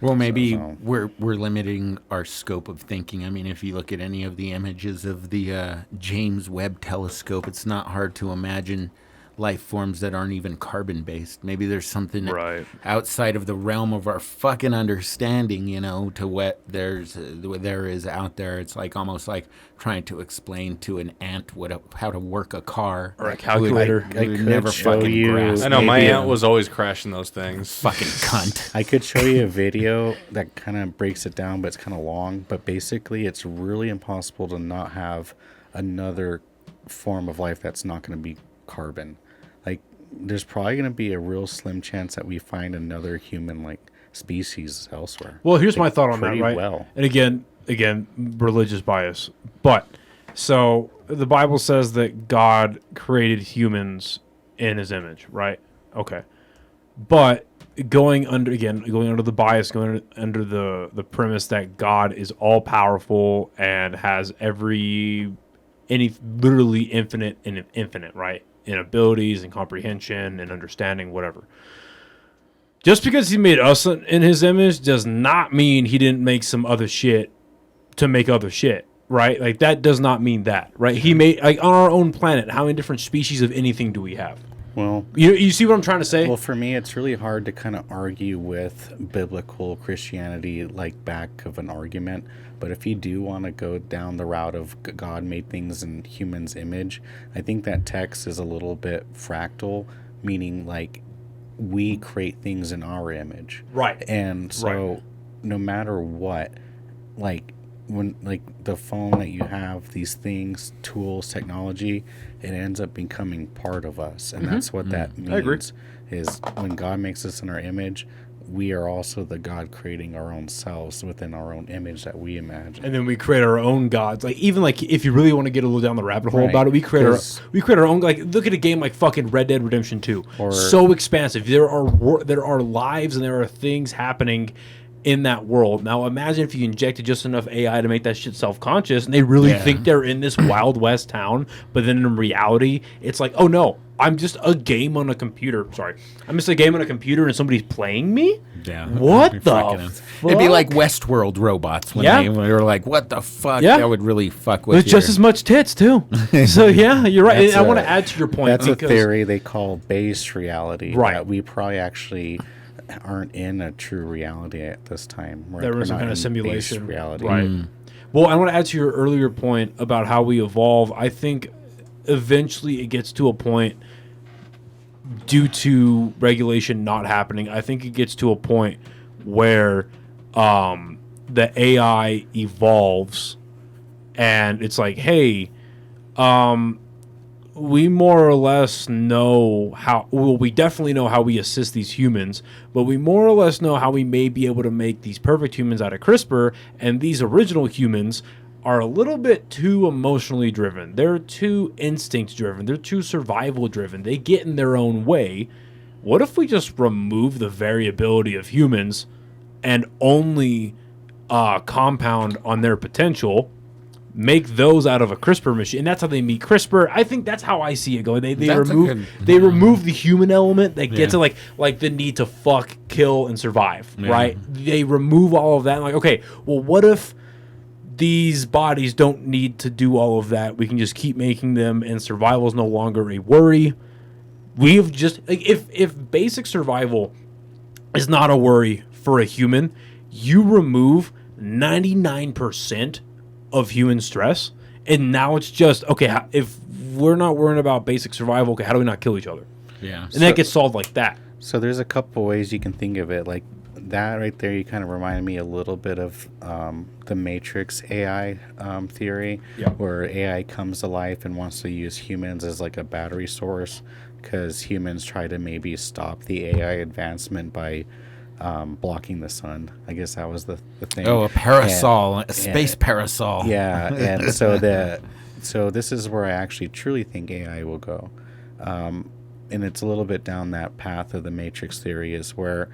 Well, maybe So we're limiting our scope of thinking. I mean, if you look at any of the images of the James Webb Telescope, it's not hard to imagine life forms that aren't even carbon based. Maybe there's something Right. outside of the realm of our fucking understanding, to what there is out there. It's like almost like trying to explain to an ant how to work a car Or a Who calculator. Would, I who would could never show fucking you- grasp. I know my Maybe, aunt was always crashing those things. Fucking cunt. I could show you a video that kind of breaks it down, but it's kind of long. But basically, it's really impossible to not have another form of life that's not going to be carbon. Like, there's probably going to be a real slim chance that we find another human like species elsewhere. Well, here's my thought on that, pretty right? well. And again, religious bias. But so the Bible says that God created humans in his image, right? Okay. But going under the bias, going under the premise that God is all powerful and has literally infinite and infinite, right? In abilities and comprehension and understanding, whatever. Just because he made us in his image does not mean he didn't make some other shit to make other shit, right? Like, that does not mean that, right? He made, like, on our own planet, how many different species of anything do we have? Well, You see what I'm trying to say? well, for me, it's really hard to kind of argue with biblical Christianity like back of an argument. But if you do want to go down the route of God made things in humans' image, I think that text is a little bit fractal, meaning like we create things in our image. Right. And so no matter what, like when like the phone that you have, these things, tools, technology, it ends up becoming part of us. And that's what that means. I agree. Is when God makes us in our image, we are also the God creating our own selves within our own image that we imagine. And then we create our own gods. Like, even like if you really want to get a little down the rabbit hole Right. about it, we create 'Cause- our own. Like, look at a game like fucking Red Dead Redemption 2. Or- So expansive. There are lives and there are things happening in that world. Now imagine if you injected just enough AI to make that shit self-conscious, and they really think they're in this Wild West town, but then in reality, it's like, oh no, I'm just a game on a computer. Sorry, I'm just a game on a computer, and somebody's playing me. Yeah. What It'd be the fucking- It'd be fuck? like Westworld robots when Yeah. they were like, "What the fuck?" Yeah. That would really fuck with With just as much tits too. So yeah, you're right. That's And I want a- to add to your point. That's a because- theory they call base reality. Right. That we probably actually aren't in a true reality at this time. There We're was some not kind of in simulation, base reality. right? Well, I want to add to your earlier point about how we evolve. I think eventually it gets to a point, due to regulation not happening, I think it gets to a point where the AI evolves, and it's like, hey, we more or less know how. Well, we definitely know how we assist these humans, but we more or less know how we may be able to make these perfect humans out of CRISPR, and these original humans are a little bit too emotionally driven. They're too instinct driven. They're too survival driven. They get in their own way. What if we just remove the variability of humans and only compound on their potential? Make those out of a CRISPR machine, and that's how they meet CRISPR. I think that's how I see it going. They That's a remove good- remove the human element that gets Yeah. it, like the need to fuck, kill, and survive. Yeah. Right? They remove all of that. And like, okay, well, what if these bodies don't need to do all of that? We can just keep making them, and survival is no longer a worry. We've just like if basic survival is not a worry for a human, you remove 99% of human stress, and now it's just okay. If we're not worrying about basic survival, okay, how do we not kill each other? Yeah. And that gets solved like that. So there's a couple ways you can think of it. Like that right there, you kind of remind me a little bit of the Matrix AI theory, Yeah. where AI comes to life and wants to use humans as like a battery source, because humans try to maybe stop the AI advancement by blocking the sun. I guess that was the thing. Oh, a parasol, And- a space parasol. Yeah, and so this is where I actually truly think AI will go, and it's a little bit down that path of the Matrix theory, is where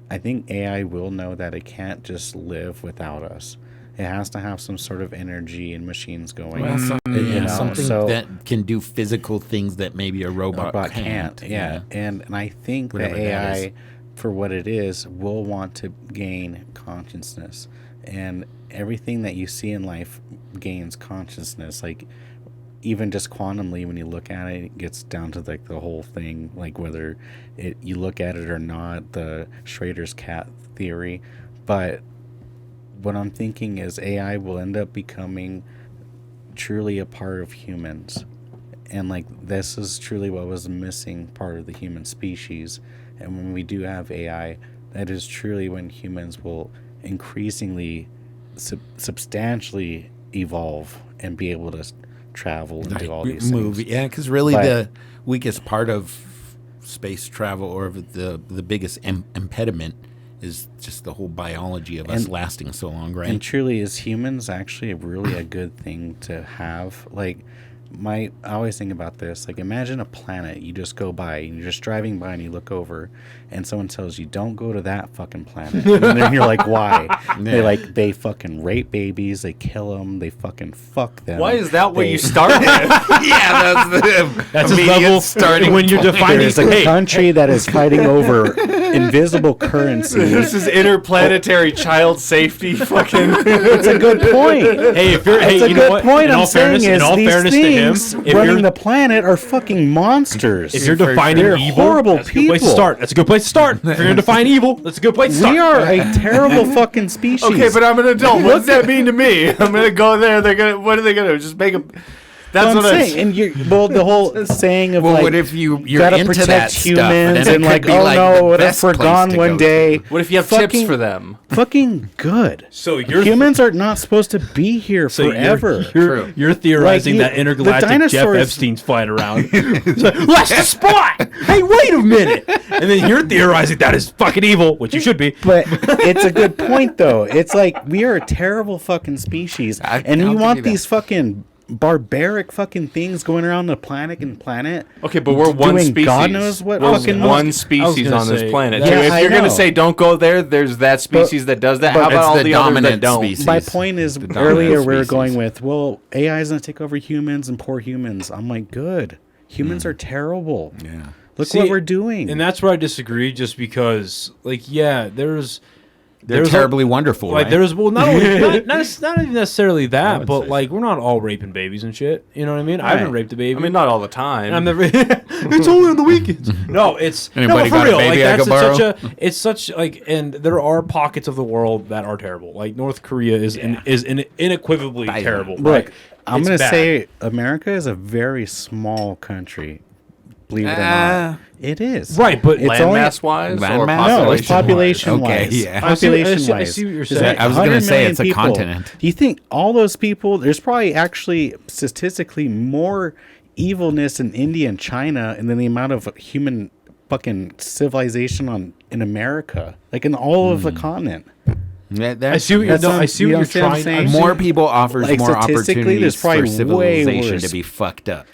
I think AI will know that it can't just live without us. It has to have some sort of energy and machines going. Well, you know, something so- that can do physical things that maybe a robot Robot can't. yeah. And I think that Whatever that AI is. for what it is, will want to gain consciousness, and everything that you see in life gains consciousness. Like even just quantumly, when you look at it, it gets down to like the whole thing, like whether you look at it or not, the Schrader's cat theory. But what I'm thinking is AI will end up becoming truly a part of humans, and like this is truly what was missing part of the human species. And when we do have AI, that is truly when humans will increasingly substantially evolve and be able to travel and do all these things. Yeah, because really But- the weakest part of space travel, or the biggest impediment, is just the whole biology of us And- lasting so long, right? And truly, is humans actually really a good thing to have? Like, I always think about this. Like, imagine a planet you just go by, and you're just driving by, and you look over, and someone tells you, "Don't go to that fucking planet." And then you're like, "Why?" They fucking rape babies, they kill them, they fucking fuck them. Why is that where They- you started? Yeah, that's the That's his immediate level starting when you're point. defining. There's a Hey, country that is fighting over invisible currency. This is interplanetary child safety. Fucking. It's a good point. hey, if you're, It's hey, a you good know what? point. In I'm all fairness, saying is in all these fairness to him, things if running you're the planet are fucking monsters. if you're For defining sure. evil, Horrible that's a good place to people. start. That's a good place to start. If you're gonna define evil, that's a good place to start. We are a terrible fucking species. Okay, but I'm an adult. What does that mean to me? I'm gonna go there. They're gonna. What are they gonna just make a? That's I'm what I'm saying. And the whole saying of Well, like, what if you're gotta into protect that stuff, humans then it and could like, be oh like no, the what if best we're place gone to one go day? to. What if you have tips for them? Fucking good. So you're Humans are not supposed to be here so forever. You're theorizing Like, that the intergalactic Jeff dinosaurs- Epstein's flying around. It's like, that's the spot. Hey, wait a minute. And then you're theorizing that is fucking evil, which you should be. But it's a good point, though. It's like we are a terrible fucking species, and I'll we give want you that. these fucking barbaric fucking things going around the planet. Okay, but we're one Doing species. God knows what We're fucking- one I was species gonna on this say, planet. yeah, too. If I you're know. gonna say don't go there, there's that species that does that. but How about It's all the the others that dominant don't? species. My point is, The earlier dominant we were species. going with, well, AI is going to take over humans and poor humans. I'm like, good. Humans are terrible. Yeah. Look See, what we're doing. And that's where I disagree, just because, like, yeah, They're there's terribly wonderful, like right? there's well not only not even necessarily that, would but say like we're not all raping babies and shit. You know what I mean? I haven't Right. raped a baby. I mean, not all the time. And I'm never. It's only on the weekends. No, it's Anybody no, but for got a real. baby like I that's could such borrow? a. It's such like, and there are pockets of the world that are terrible. Like North Korea is unequivocally Biden. terrible. Look, Like, I'm it's going to bad. say America is a very small country. Believe it or not. It is. Right, but It's land only- mass wise Land or mass? No, it's population? population wise. Okay, yeah. I see what Population you're wise. saying. I was gonna say it's a continent. Do you think all those people? There's probably actually statistically more evilness in India and China, and then the amount of human fucking civilization in America, like in all of the continent. Yeah, I see what you're. That's No, not- I see you what know you're what I'm trying. saying? I see- more people offers Like, more statistically, there's opportunities probably for way civilization worse. to be fucked up.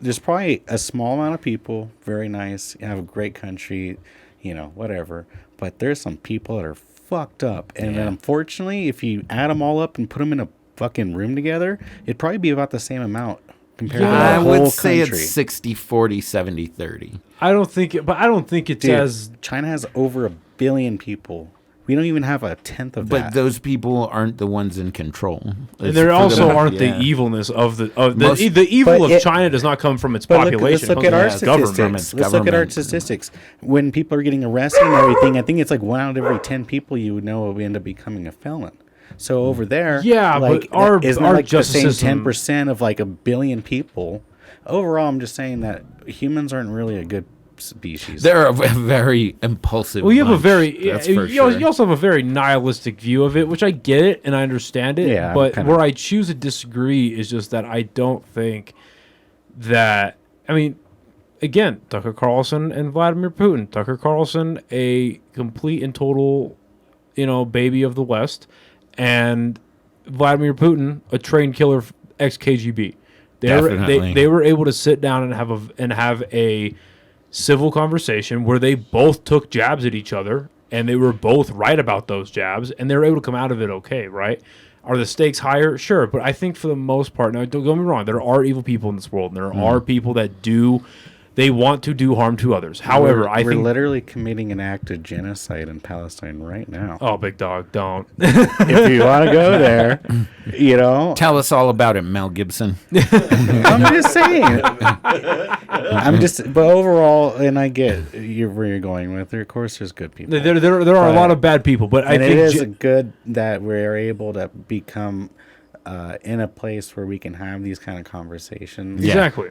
There's probably a small amount of people, very nice, you have a great country, whatever. But there's some people that are fucked up, and then unfortunately, if you add them all up and put them in a fucking room together, it'd probably be about the same amount compared to the I whole would say country. it's 60-40, 70-30. I don't think it, but I don't think it's Dude, as. China has over 1 billion people. We don't even have a tenth of But that. those people aren't the ones in control. And there also aren't yeah. the evilness of the Most- the evil But of China does not come from its But population. let's look it at comes our from its government. statistics. Let's look at our government. statistics. When people are getting arrested and everything, I think it's like 1 out of every 10 people you would know will end up becoming a felon. So over there, Yeah, like, but our- isn't our that like the justice same system- 10% of like 1 billion people? Overall, I'm just saying that humans aren't really a good species. They're a very impulsive. Well, you have a bunch, very that's you, for you sure. also have a very nihilistic view of it, which I get it and I understand it. Yeah, but kinda. where I choose to disagree is just that I don't think that. I mean, again, Tucker Carlson and Vladimir Putin. Tucker Carlson, a complete and total, baby of the West, and Vladimir Putin, a trained killer, ex KGB. Definitely. They were able to sit down and have a civil conversation where they both took jabs at each other and they were both right about those jabs and they were able to come out of it okay, right? Are the stakes higher? Sure, but I think for the most part, now don't get me wrong, there are evil people in this world and there are people that do They want to do harm to others. However, I we're think literally committing an act of genocide in Palestine right now. oh, big dog, don't. If you want to go there, you know, Tell us all about it, Mel Gibson. I'm just saying. But overall, and I get where you're going with it. Of course, there's good people. There are a lot of bad people, but I And think it is good that we're able to become in a place where we can have these kind of conversations. Yeah. exactly.